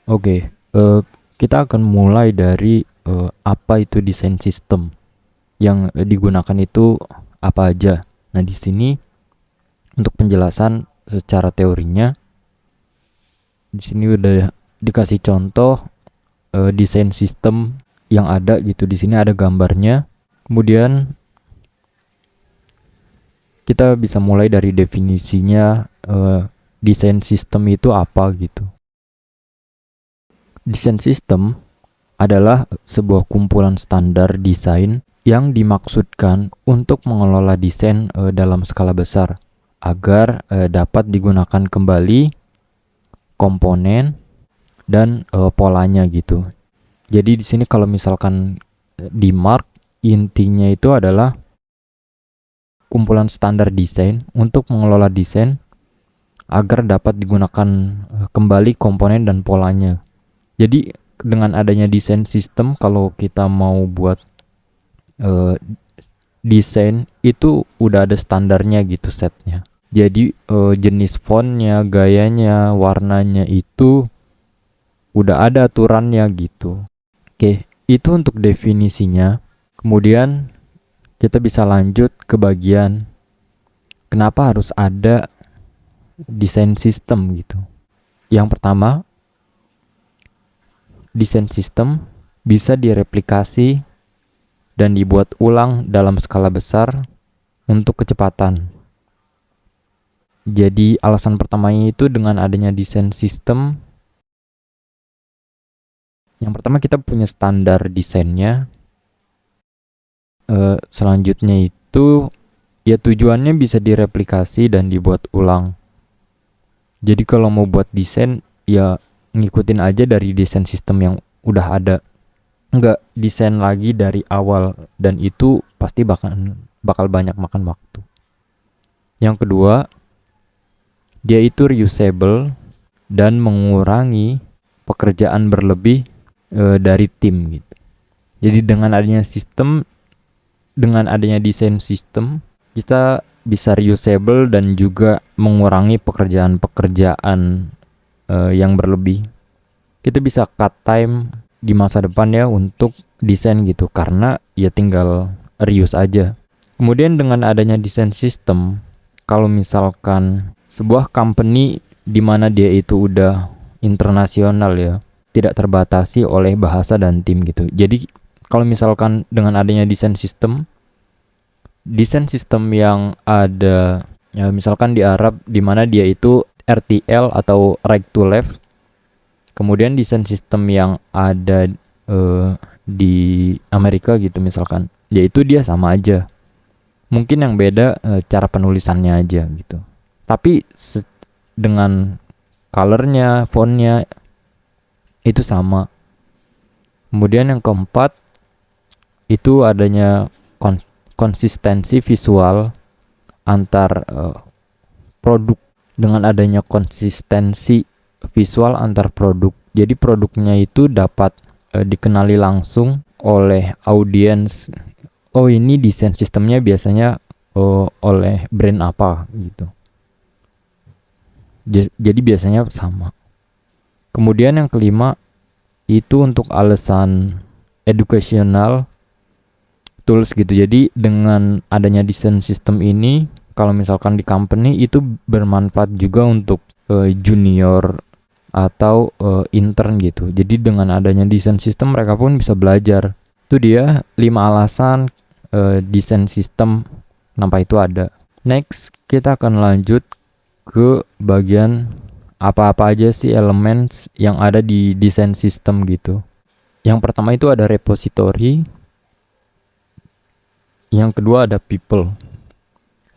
Oke, kita akan mulai dari apa itu desain sistem yang digunakan itu apa aja. Nah, di sini untuk penjelasan secara teorinya, di sini udah dikasih contoh desain sistem yang ada gitu. Di sini ada gambarnya. Kemudian kita bisa mulai dari definisinya, desain sistem itu apa gitu. Desain sistem adalah sebuah kumpulan standar desain yang dimaksudkan untuk mengelola desain dalam skala besar agar dapat digunakan kembali komponen dan polanya gitu. Jadi di sini kalau misalkan di mark, intinya itu adalah kumpulan standar desain untuk mengelola desain agar dapat digunakan kembali komponen dan polanya. Jadi dengan adanya desain sistem, kalau kita mau buat uh, desain itu udah ada standarnya gitu setnya. Jadi jenis fontnya, gayanya, warnanya itu udah ada aturannya gitu. Oke, itu untuk definisinya. Kemudian kita bisa lanjut ke bagian kenapa harus ada desain sistem gitu. Yang pertama, desain sistem bisa direplikasi dan dibuat ulang dalam skala besar untuk kecepatan. Jadi alasan pertamanya itu dengan adanya desain sistem, yang pertama kita punya standar desainnya. Selanjutnya itu ya tujuannya bisa direplikasi dan dibuat ulang. Jadi kalau mau buat desain ya ngikutin aja dari desain sistem yang udah ada. Nggak desain lagi dari awal, dan itu pasti bakal banyak makan waktu. Yang kedua, dia itu reusable dan mengurangi pekerjaan berlebih dari tim gitu. Jadi dengan adanya desain sistem, kita bisa reusable dan juga mengurangi pekerjaan-pekerjaan yang berlebih. Kita bisa cut time di masa depan ya untuk desain gitu, karena ya tinggal reuse aja. Kemudian dengan adanya desain sistem, kalau misalkan sebuah company di mana dia itu udah internasional ya, tidak terbatasi oleh bahasa dan tim gitu. Jadi kalau misalkan dengan adanya desain sistem yang ada ya, misalkan di Arab di mana dia itu RTL atau right to left, kemudian desain sistem yang ada di Amerika gitu misalkan, yaitu dia sama aja. Mungkin yang beda cara penulisannya aja gitu. Tapi dengan colornya, fontnya itu sama. Kemudian yang keempat itu adanya konsistensi visual antar produk. Dengan adanya konsistensi visual antar produk, jadi produknya itu dapat dikenali langsung oleh audiens. Oh, ini desain sistemnya biasanya oleh brand apa gitu. Jadi biasanya sama. Kemudian yang kelima itu untuk alasan educational tools gitu. Jadi dengan adanya desain sistem ini, kalau misalkan di company itu bermanfaat juga untuk junior atau intern gitu. Jadi dengan adanya desain sistem mereka pun bisa belajar. Itu dia 5 alasan desain sistem kenapa itu ada. Next, kita akan lanjut ke bagian apa-apa aja sih elemen yang ada di desain sistem gitu. Yang pertama itu ada repository, yang kedua ada people.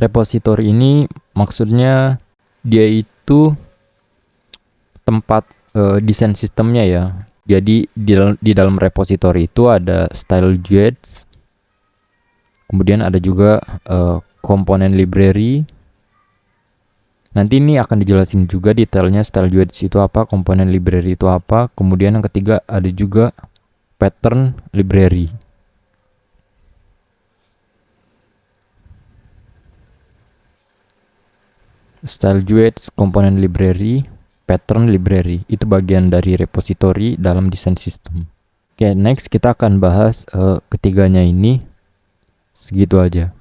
Repository ini maksudnya dia itu tempat desain sistemnya ya. Jadi di dalam repository itu ada style guides, kemudian ada juga komponen library. Nanti ini akan dijelasin juga detailnya style guides itu apa, komponen library itu apa. Kemudian yang ketiga ada juga pattern library. Style guides, komponen library, pattern library. Itu bagian dari repository dalam desain sistem. Oke, next kita akan bahas ketiganya ini. Segitu aja.